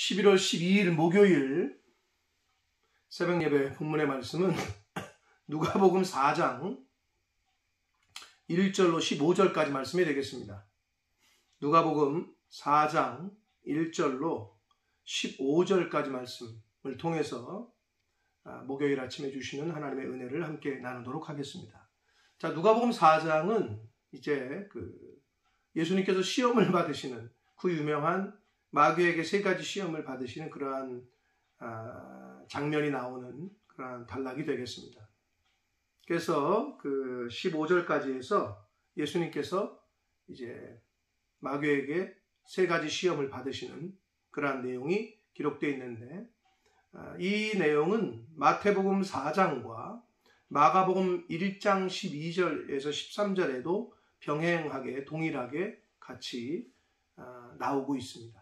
11월 12일 목요일 새벽 예배 본문의 말씀은 누가복음 4장 1절로 15절까지 말씀이 되겠습니다. 누가복음 4장 1절로 15절까지 말씀을 통해서 목요일 아침에 주시는 하나님의 은혜를 함께 나누도록 하겠습니다. 자, 누가복음 4장은 이제 예수님께서 시험을 받으시는 그 유명한 마귀에게 세 가지 시험을 받으시는 그러한 장면이 나오는 그러한 단락이 되겠습니다. 그래서 15절까지 해서 예수님께서 이제 마귀에게 세 가지 시험을 받으시는 그러한 내용이 기록되어 있는데, 이 내용은 마태복음 4장과 마가복음 1장 12절에서 13절에도 병행하게 동일하게 같이 나오고 있습니다.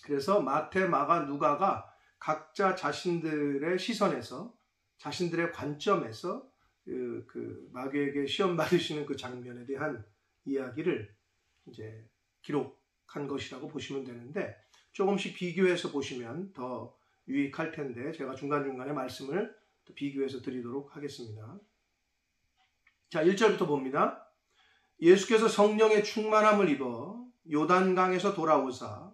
그래서 마태, 마가, 누가가 각자 자신들의 시선에서, 자신들의 관점에서 마귀에게 시험 받으시는 그 장면에 대한 이야기를 이제 기록한 것이라고 보시면 되는데, 조금씩 비교해서 보시면 더 유익할 텐데 제가 중간중간에 말씀을 또 비교해서 드리도록 하겠습니다. 자, 1절부터 봅니다. 예수께서 성령의 충만함을 입어 요단강에서 돌아오사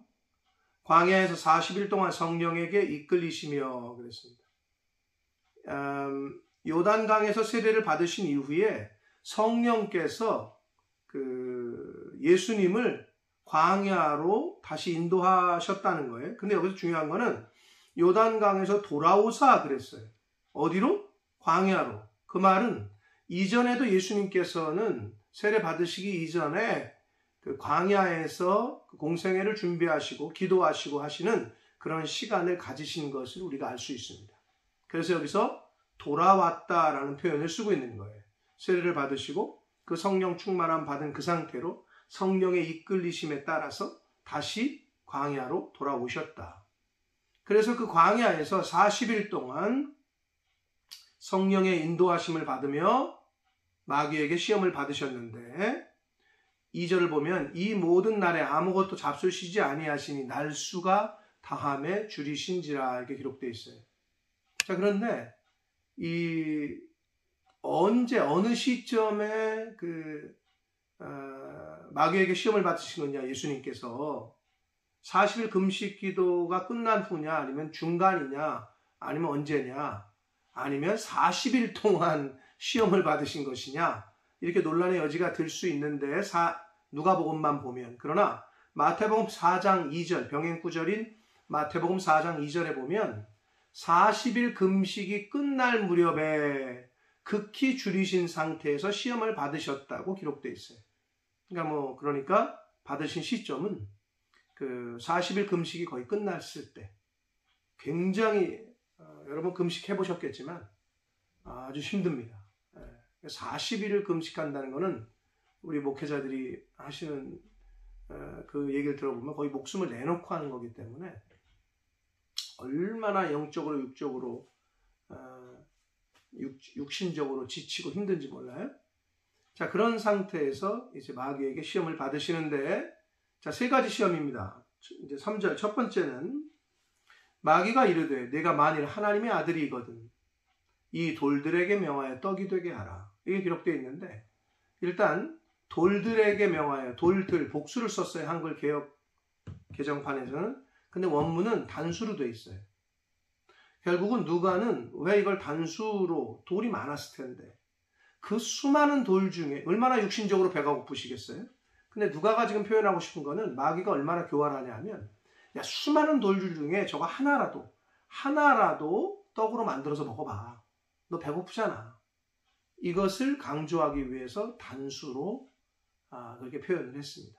광야에서 40일 동안 성령에게 이끌리시며 그랬습니다. 요단강에서 세례를 받으신 이후에 성령께서 예수님을 광야로 다시 인도하셨다는 거예요. 근데 여기서 중요한 거는 요단강에서 돌아오사 그랬어요. 어디로? 광야로. 그 말은 이전에도 예수님께서는 세례 받으시기 이전에 광야에서 공생애를 준비하시고 기도하시고 하시는 그런 시간을 가지신 것을 우리가 알 수 있습니다. 그래서 여기서 돌아왔다라는 표현을 쓰고 있는 거예요. 세례를 받으시고 그 성령 충만함 받은 그 상태로 성령의 이끌리심에 따라서 다시 광야로 돌아오셨다. 그래서 그 광야에서 40일 동안 성령의 인도하심을 받으며 마귀에게 시험을 받으셨는데, 2절을 보면 이 모든 날에 아무것도 잡수시지 아니하시니 날수가 다함에 줄이신지라 이렇게 기록되어 있어요. 자, 그런데 어느 시점에 마귀에게 시험을 받으신 거냐, 예수님께서 40일 금식 기도가 끝난 후냐, 아니면 중간이냐, 아니면 언제냐, 아니면 40일 동안 시험을 받으신 것이냐, 이렇게 논란의 여지가 될 수 있는데 누가복음만 보면, 그러나 마태복음 4장 2절 병행 구절인 마태복음 4장 2절에 보면 40일 금식이 끝날 무렵에 극히 줄이신 상태에서 시험을 받으셨다고 기록되어 있어요. 그러니까 받으신 시점은 40일 금식이 거의 끝났을 때, 굉장히 여러분 금식해 보셨겠지만 아주 힘듭니다. 40일을 금식한다는 것은 우리 목회자들이 하시는 그 얘기를 들어보면 거의 목숨을 내놓고 하는 거기 때문에 얼마나 영적으로 육적으로 육신적으로 지치고 힘든지 몰라요. 자, 그런 상태에서 이제 마귀에게 시험을 받으시는데, 자, 세 가지 시험입니다. 이제 3절 첫 번째는 마귀가 이르되 내가 만일 하나님의 아들이거든 이 돌들에게 명하여 떡이 되게 하라. 이게 기록되어 있는데, 일단 돌들에게 명하여, 돌들 복수를 썼어요. 한글 개역 개정판에서는. 근데 원문은 단수로 되어 있어요. 결국은 누가는 왜 이걸 단수로, 돌이 많았을 텐데 그 수많은 돌 중에 얼마나 육신적으로 배가 고프시겠어요? 근데 누가가 지금 표현하고 싶은 거는 마귀가 얼마나 교활하냐 하면, 야, 수많은 돌들 중에 저거 하나라도 떡으로 만들어서 먹어봐. 너 배고프잖아. 이것을 강조하기 위해서 단수로 그렇게 표현을 했습니다.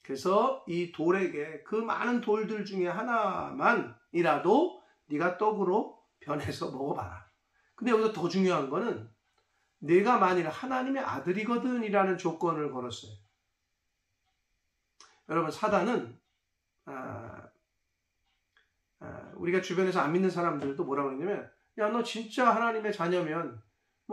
그래서 이 돌에게 그 많은 돌들 중에 하나만이라도 네가 떡으로 변해서 먹어봐라. 근데 여기서 더 중요한 거는 내가 만일 하나님의 아들이거든 이라는 조건을 걸었어요. 여러분, 사단은 우리가 주변에서 안 믿는 사람들도 뭐라고 그러냐면, 야, 너 진짜 하나님의 자녀면,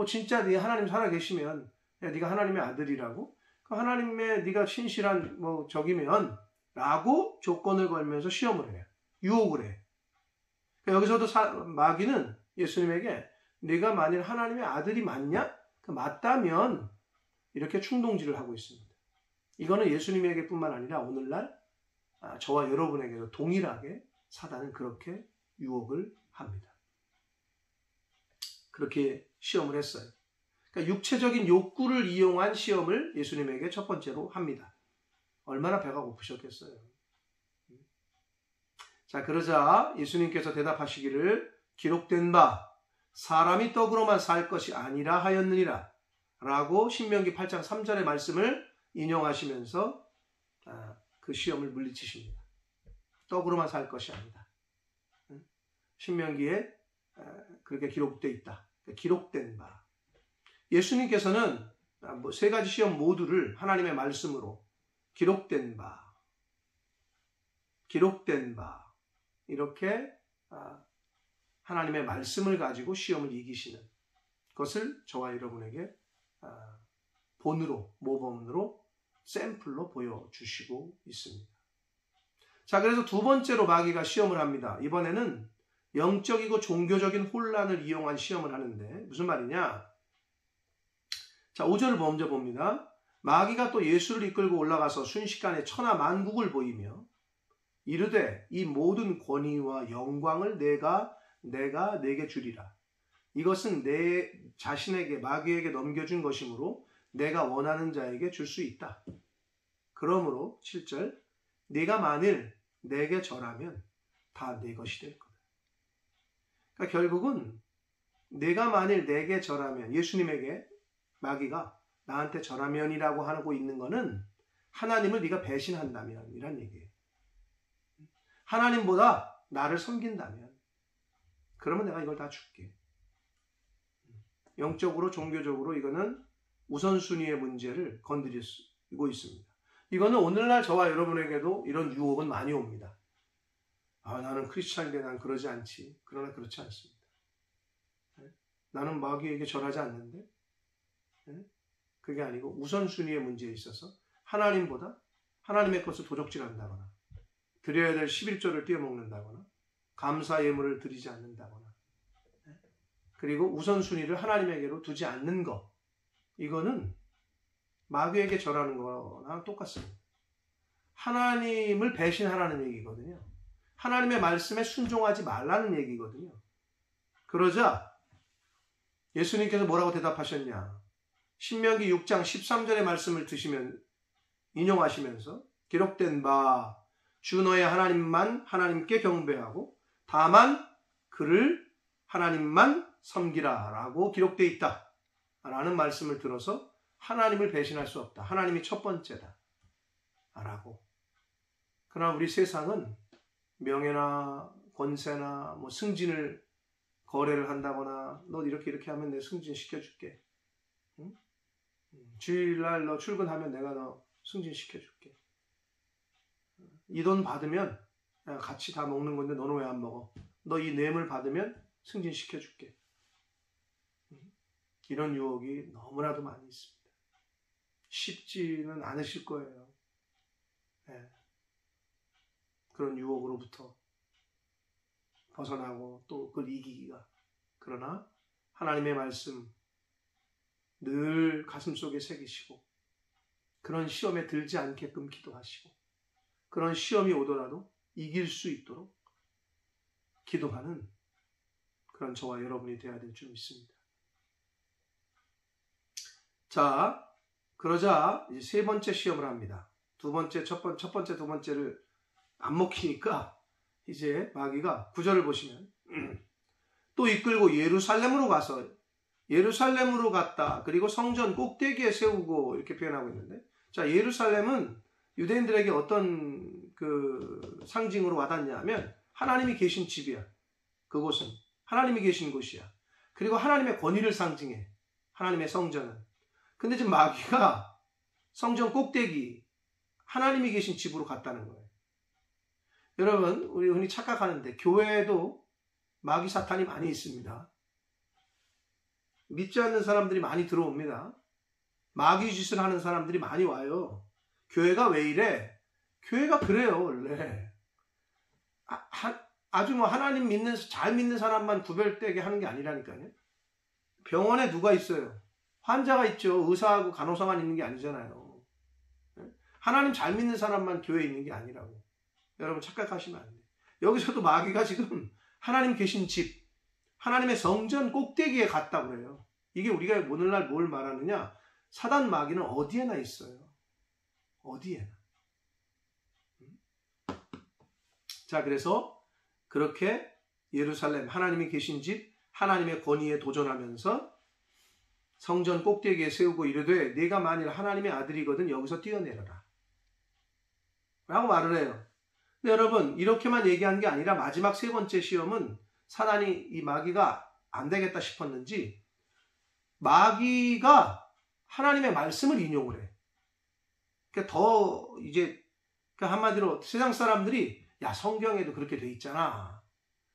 진짜 네 하나님 살아계시면, 야, 네가 하나님의 아들이라고? 하나님의 네가 신실한 적이면 라고 조건을 걸면서 시험을 해요. 유혹을 해요. 여기서도 마귀는 예수님에게 네가 만일 하나님의 아들이 맞냐? 맞다면 이렇게 충동질을 하고 있습니다. 이거는 예수님에게뿐만 아니라 오늘날 저와 여러분에게도 동일하게 사단은 그렇게 유혹을 합니다. 그렇게 시험을 했어요. 그러니까 육체적인 욕구를 이용한 시험을 예수님에게 첫 번째로 합니다. 얼마나 배가 고프셨겠어요. 자, 그러자 예수님께서 대답하시기를 기록된 바 사람이 떡으로만 살 것이 아니라 하였느니라 라고 신명기 8장 3절의 말씀을 인용하시면서 그 시험을 물리치십니다. 떡으로만 살 것이 아니다. 신명기에 그렇게 기록되어 있다. 기록된 바. 예수님께서는 세 가지 시험 모두를 하나님의 말씀으로 기록된 바, 이렇게 하나님의 말씀을 가지고 시험을 이기시는 것을 저와 여러분에게 본으로, 모범으로, 샘플로 보여주시고 있습니다. 자, 그래서 두 번째로 마귀가 시험을 합니다. 이번에는 영적이고 종교적인 혼란을 이용한 시험을 하는데 무슨 말이냐? 자, 5절을 먼저 봅니다. 마귀가 또 예수를 이끌고 올라가서 순식간에 천하 만국을 보이며 이르되 이 모든 권위와 영광을 내가 내게 주리라. 이것은 내 자신에게 마귀에게 넘겨준 것이므로 내가 원하는 자에게 줄 수 있다. 그러므로 7절 네가 만일 내게 절하면 다 내 것이 될 거다. 그러니까 결국은 내가 만일 내게 절하면 예수님에게 마귀가 나한테 절하면이라고 하고 있는 거는 하나님을 네가 배신한다면 이란 얘기예요. 하나님보다 나를 섬긴다면 그러면 내가 이걸 다 줄게. 영적으로 종교적으로 이거는 우선순위의 문제를 건드리고 있습니다. 이거는 오늘날 저와 여러분에게도 이런 유혹은 많이 옵니다. 나는 크리스찬인데 난 그러지 않지. 그러나 그렇지 않습니다. 나는 마귀에게 절하지 않는데 그게 아니고 우선순위의 문제에 있어서 하나님보다 하나님의 것을 도적질한다거나 드려야 될 11조를 떼어먹는다거나 감사 예물을 드리지 않는다거나 그리고 우선순위를 하나님에게로 두지 않는 것, 이거는 마귀에게 절하는 거랑 똑같습니다. 하나님을 배신하라는 얘기거든요. 하나님의 말씀에 순종하지 말라는 얘기거든요. 그러자 예수님께서 뭐라고 대답하셨냐? 신명기 6장 13절의 말씀을 드시면 인용하시면서 기록된 바 주 너의 하나님만 하나님께 경배하고 다만 그를 하나님만 섬기라 라고 기록되어 있다 라는 말씀을 들어서 하나님을 배신할 수 없다. 하나님이 첫 번째다 라고. 그러나 우리 세상은 명예나 권세나 승진을 거래를 한다거나 너 이렇게 하면 내가 승진 시켜줄게. 응? 주일날 너 출근하면 내가 너 승진 시켜줄게. 이 돈 받으면 같이 다 먹는 건데 너는 왜 안 먹어? 너 이 뇌물 받으면 승진 시켜줄게. 이런 유혹이 너무나도 많이 있습니다. 쉽지는 않으실 거예요. 네. 그런 유혹으로부터 벗어나고 또 그걸 이기기가. 그러나 하나님의 말씀 늘 가슴속에 새기시고 그런 시험에 들지 않게끔 기도하시고 그런 시험이 오더라도 이길 수 있도록 기도하는 그런 저와 여러분이 되어야 될 줄 믿습니다. 자, 그러자 이제 세 번째 시험을 합니다. 첫 번째, 두 번째를 안 먹히니까 이제 마귀가 9절을 보시면 또 이끌고 예루살렘으로 갔다. 그리고 성전 꼭대기에 세우고 이렇게 표현하고 있는데, 자, 예루살렘은 유대인들에게 어떤 그 상징으로 와닿냐 하면 하나님이 계신 집이야. 그곳은 하나님이 계신 곳이야. 그리고 하나님의 권위를 상징해. 하나님의 성전은. 근데 지금 마귀가 성전 꼭대기 하나님이 계신 집으로 갔다는 거예요. 여러분, 우리 흔히 착각하는데 교회에도 마귀 사탄이 많이 있습니다. 믿지 않는 사람들이 많이 들어옵니다. 마귀 짓을 하는 사람들이 많이 와요. 교회가 왜 이래? 교회가 그래요, 원래. 아주 뭐 하나님 잘 믿는 사람만 구별되게 하는 게 아니라니까요. 병원에 누가 있어요? 환자가 있죠. 의사하고 간호사만 있는 게 아니잖아요. 하나님 잘 믿는 사람만 교회에 있는 게 아니라고. 여러분 착각하시면 안 돼요. 여기서도 마귀가 지금 하나님 계신 집, 하나님의 성전 꼭대기에 갔다고 그래요. 이게 우리가 오늘날 뭘 말하느냐? 사단 마귀는 어디에나 있어요. 어디에나. 자, 그래서 그렇게 예루살렘, 하나님이 계신 집, 하나님의 권위에 도전하면서 성전 꼭대기에 세우고 이르되 네가 만일 하나님의 아들이거든 여기서 뛰어내려라 라고 말을 해요. 근데 여러분 이렇게만 얘기한 게 아니라 마지막 세 번째 시험은 사단이 이 마귀가 안 되겠다 싶었는지 마귀가 하나님의 말씀을 인용을 해. 그러니까 더 이제 한마디로 세상 사람들이 야 성경에도 그렇게 돼 있잖아.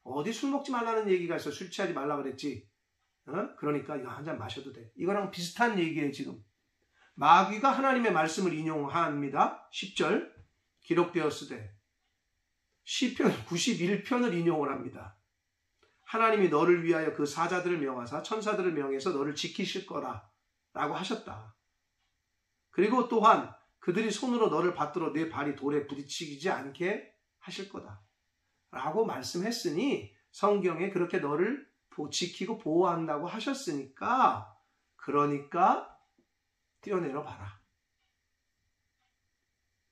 어디 술 먹지 말라는 얘기가 있어. 술 취하지 말라 그랬지. 그러니까 이거 한 잔 마셔도 돼. 이거랑 비슷한 얘기예요 지금. 마귀가 하나님의 말씀을 인용합니다. 10절 기록되었으되 시편 91편을 인용을 합니다. 하나님이 너를 위하여 그 사자들을 명하사 천사들을 명해서 너를 지키실 거라 라고 하셨다. 그리고 또한 그들이 손으로 너를 받들어 내 발이 돌에 부딪히지 않게 하실 거다 라고 말씀했으니 성경에 그렇게 너를 지키고 보호한다고 하셨으니까 그러니까 뛰어내려 봐라.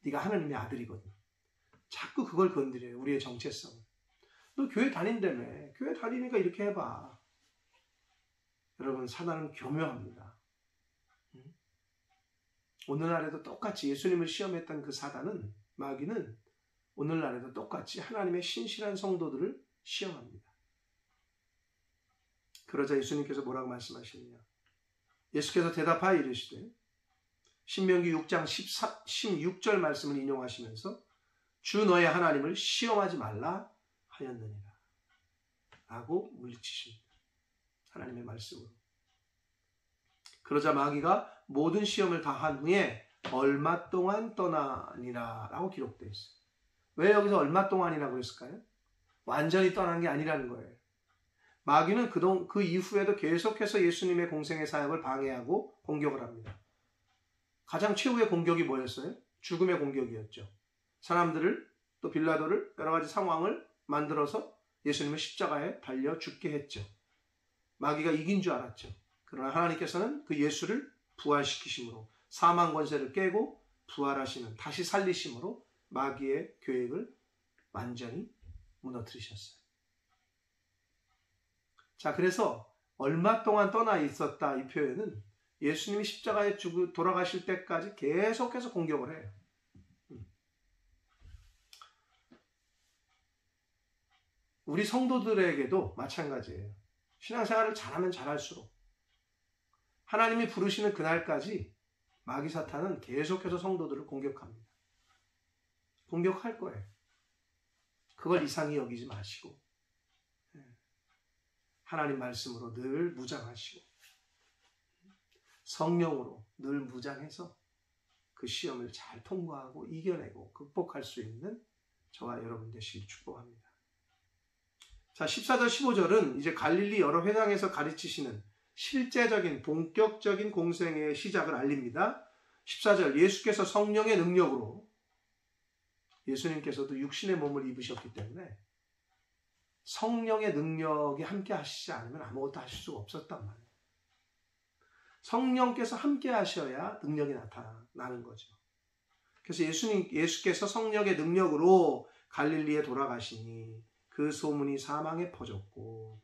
네가 하나님의 아들이거든. 자꾸 그걸 건드려요. 우리의 정체성. 너 교회 다닌다며. 교회 다니니까 이렇게 해봐. 여러분 사단은 교묘합니다. 오늘날에도 똑같이 예수님을 시험했던 그 사단은 마귀는 오늘날에도 똑같이 하나님의 신실한 성도들을 시험합니다. 그러자 예수님께서 뭐라고 말씀하시느냐. 예수께서 대답하여 이르시되 신명기 6장 16절 말씀을 인용하시면서 주 너의 하나님을 시험하지 말라 하였느니라 라고 물리치십니다. 하나님의 말씀으로. 그러자 마귀가 모든 시험을 다 한 후에 얼마 동안 떠나니라 라고 기록되어 있어요. 왜 여기서 얼마 동안이라고 했을까요? 완전히 떠난 게 아니라는 거예요. 마귀는 그 이후에도 계속해서 예수님의 공생의 사역을 방해하고 공격을 합니다. 가장 최후의 공격이 뭐였어요? 죽음의 공격이었죠. 사람들을 또 빌라도를 여러 가지 상황을 만들어서 예수님을 십자가에 달려 죽게 했죠. 마귀가 이긴 줄 알았죠. 그러나 하나님께서는 그 예수를 부활시키심으로 사망 권세를 깨고 부활하시는 다시 살리심으로 마귀의 계획을 완전히 무너뜨리셨어요. 자, 그래서 얼마 동안 떠나 있었다 이 표현은 예수님이 십자가에 돌아가실 때까지 계속해서 공격을 해요. 우리 성도들에게도 마찬가지예요. 신앙생활을 잘하면 잘할수록 하나님이 부르시는 그날까지 마귀 사탄은 계속해서 성도들을 공격합니다. 공격할 거예요. 그걸 이상히 여기지 마시고 하나님 말씀으로 늘 무장하시고 성령으로 늘 무장해서 그 시험을 잘 통과하고 이겨내고 극복할 수 있는 저와 여러분 되시길 축복합니다. 자, 14절 15절은 이제 갈릴리 여러 회당에서 가르치시는 실제적인 본격적인 공생의 시작을 알립니다. 14절 예수께서 성령의 능력으로 예수님께서도 육신의 몸을 입으셨기 때문에 성령의 능력이 함께 하시지 않으면 아무것도 하실 수가 없었단 말이에요. 성령께서 함께 하셔야 능력이 나타나는 거죠. 그래서 예수께서 성령의 능력으로 갈릴리에 돌아가시니 그 소문이 사망에 퍼졌고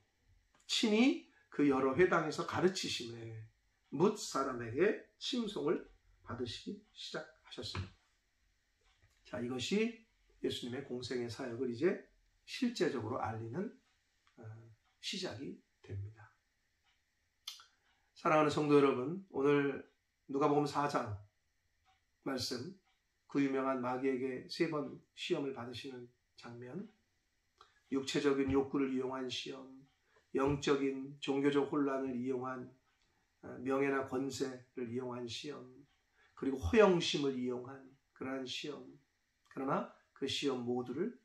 친히 그 여러 회당에서 가르치심에 뭇 사람에게 칭송을 받으시기 시작하셨습니다. 자, 이것이 예수님의 공생의 사역을 이제 실제적으로 알리는 시작이 됩니다. 사랑하는 성도 여러분, 오늘 누가복음 4장 말씀, 그 유명한 마귀에게 3번 시험을 받으시는 장면, 육체적인 욕구를 이용한 시험, 영적인 종교적 혼란을 이용한 명예나 권세를 이용한 시험, 그리고 허영심을 이용한 그러한 시험, 그러나 그 시험 모두를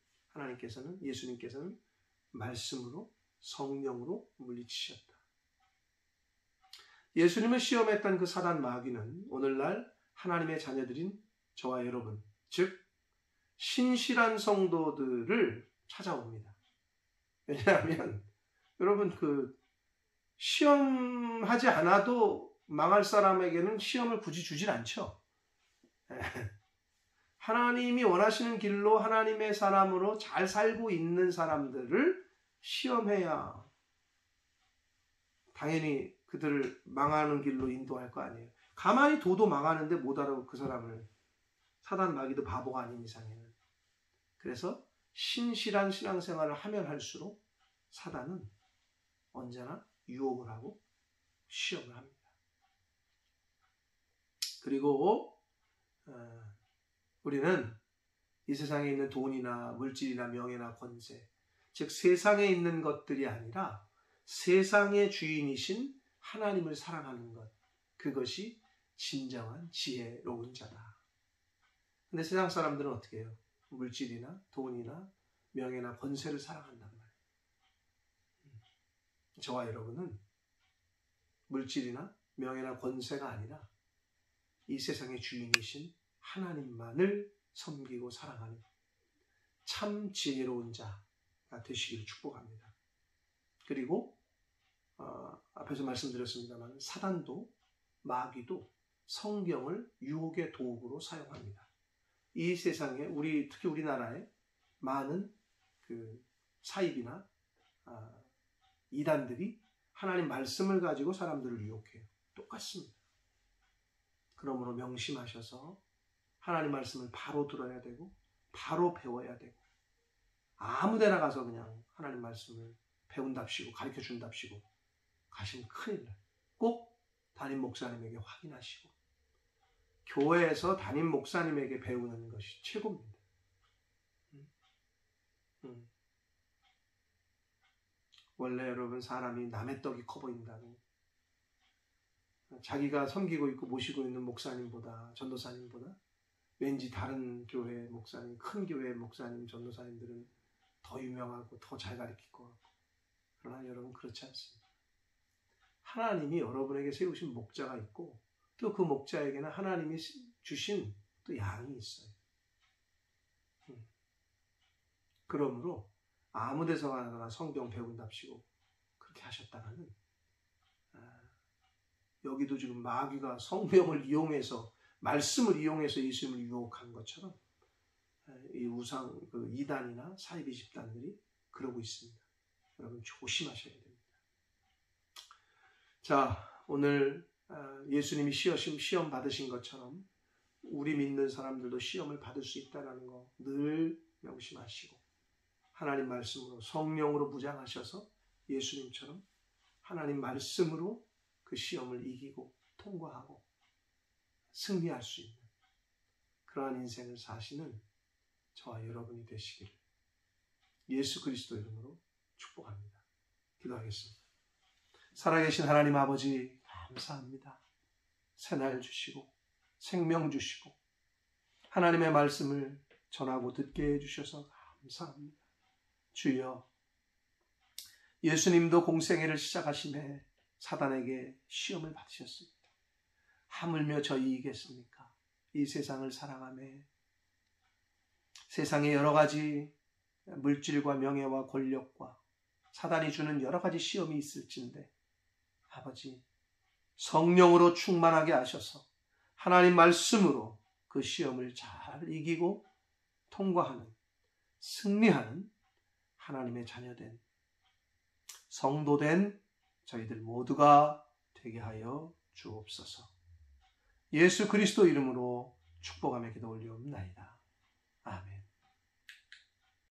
예수님께서는 말씀으로, 성령으로 물리치셨다. 예수님을 시험했던 그 사단 마귀는 오늘날 하나님의 자녀들인 저와 여러분, 즉 신실한 성도들을 찾아옵니다. 왜냐하면 여러분 시험하지 않아도 망할 사람에게는 시험을 굳이 주진 않죠. 하나님이 원하시는 길로 하나님의 사람으로 잘 살고 있는 사람들을 시험해야 당연히 그들을 망하는 길로 인도할 거 아니에요. 가만히 둬도 망하는데 못 알아보고 그 사람을, 사단 마귀도 바보가 아닌 이상에는. 그래서 신실한 신앙생활을 하면 할수록 사단은 언제나 유혹을 하고 시험을 합니다. 그리고 우리는 이 세상에 있는 돈이나 물질이나 명예나 권세, 즉 세상에 있는 것들이 아니라 세상의 주인이신 하나님을 사랑하는 것, 그것이 진정한 지혜로운 자다. 근데 세상 사람들은 어떻게 해요? 물질이나 돈이나 명예나 권세를 사랑한단 말이에요. 저와 여러분은 물질이나 명예나 권세가 아니라 이 세상의 주인이신 하나님만을 섬기고 사랑하는 참 지혜로운 자가 되시기를 축복합니다. 그리고 앞에서 말씀드렸습니다만 사단도 마귀도 성경을 유혹의 도구로 사용합니다. 이 세상에 특히 우리나라에 많은 그 사입이나 이단들이 하나님 말씀을 가지고 사람들을 유혹해요. 똑같습니다. 그러므로 명심하셔서 하나님 말씀을 바로 들어야 되고 바로 배워야 되고 아무 데나 가서 그냥 하나님 말씀을 배운답시고 가르쳐준답시고 가시면 큰일 나요. 꼭 담임 목사님에게 확인하시고 교회에서 담임 목사님에게 배우는 것이 최고입니다. 원래 여러분 사람이 남의 떡이 커 보인다고 자기가 섬기고 있고 모시고 있는 목사님보다 전도사님보다 왠지 다른 교회 목사님, 큰 교회 목사님, 전도사님들은 더 유명하고 더 잘 가르칠 것 같고 그러나 여러분 그렇지 않습니다. 하나님이 여러분에게 세우신 목자가 있고 또 그 목자에게는 하나님이 주신 또 양이 있어요. 그러므로 아무 데서 가나 성경 배운답시고 그렇게 하셨다가는 여기도 지금 마귀가 성경을 이용해서 말씀을 이용해서 예수님을 유혹한 것처럼 이 우상 이단이나 사이비 집단들이 그러고 있습니다. 여러분 조심하셔야 됩니다. 자, 오늘 예수님이 시험 받으신 것처럼 우리 믿는 사람들도 시험을 받을 수 있다는 거 늘 명심하시고 하나님 말씀으로 성령으로 무장하셔서 예수님처럼 하나님 말씀으로 그 시험을 이기고 통과하고 승리할 수 있는 그러한 인생을 사시는 저와 여러분이 되시기를 예수 그리스도 이름으로 축복합니다. 기도하겠습니다. 살아계신 하나님 아버지 감사합니다. 새날 주시고 생명 주시고 하나님의 말씀을 전하고 듣게 해주셔서 감사합니다. 주여, 예수님도 공생애를 시작하심에 사단에게 시험을 받으셨습니다. 하물며 저희이겠습니까? 이 세상을 사랑하며 세상의 여러 가지 물질과 명예와 권력과 사단이 주는 여러 가지 시험이 있을진데 아버지 성령으로 충만하게 하셔서 하나님 말씀으로 그 시험을 잘 이기고 통과하는 승리하는 하나님의 자녀된 성도된 저희들 모두가 되게 하여 주옵소서. 예수 그리스도 이름으로 축복하며 기도 올리옵나이다. 아멘.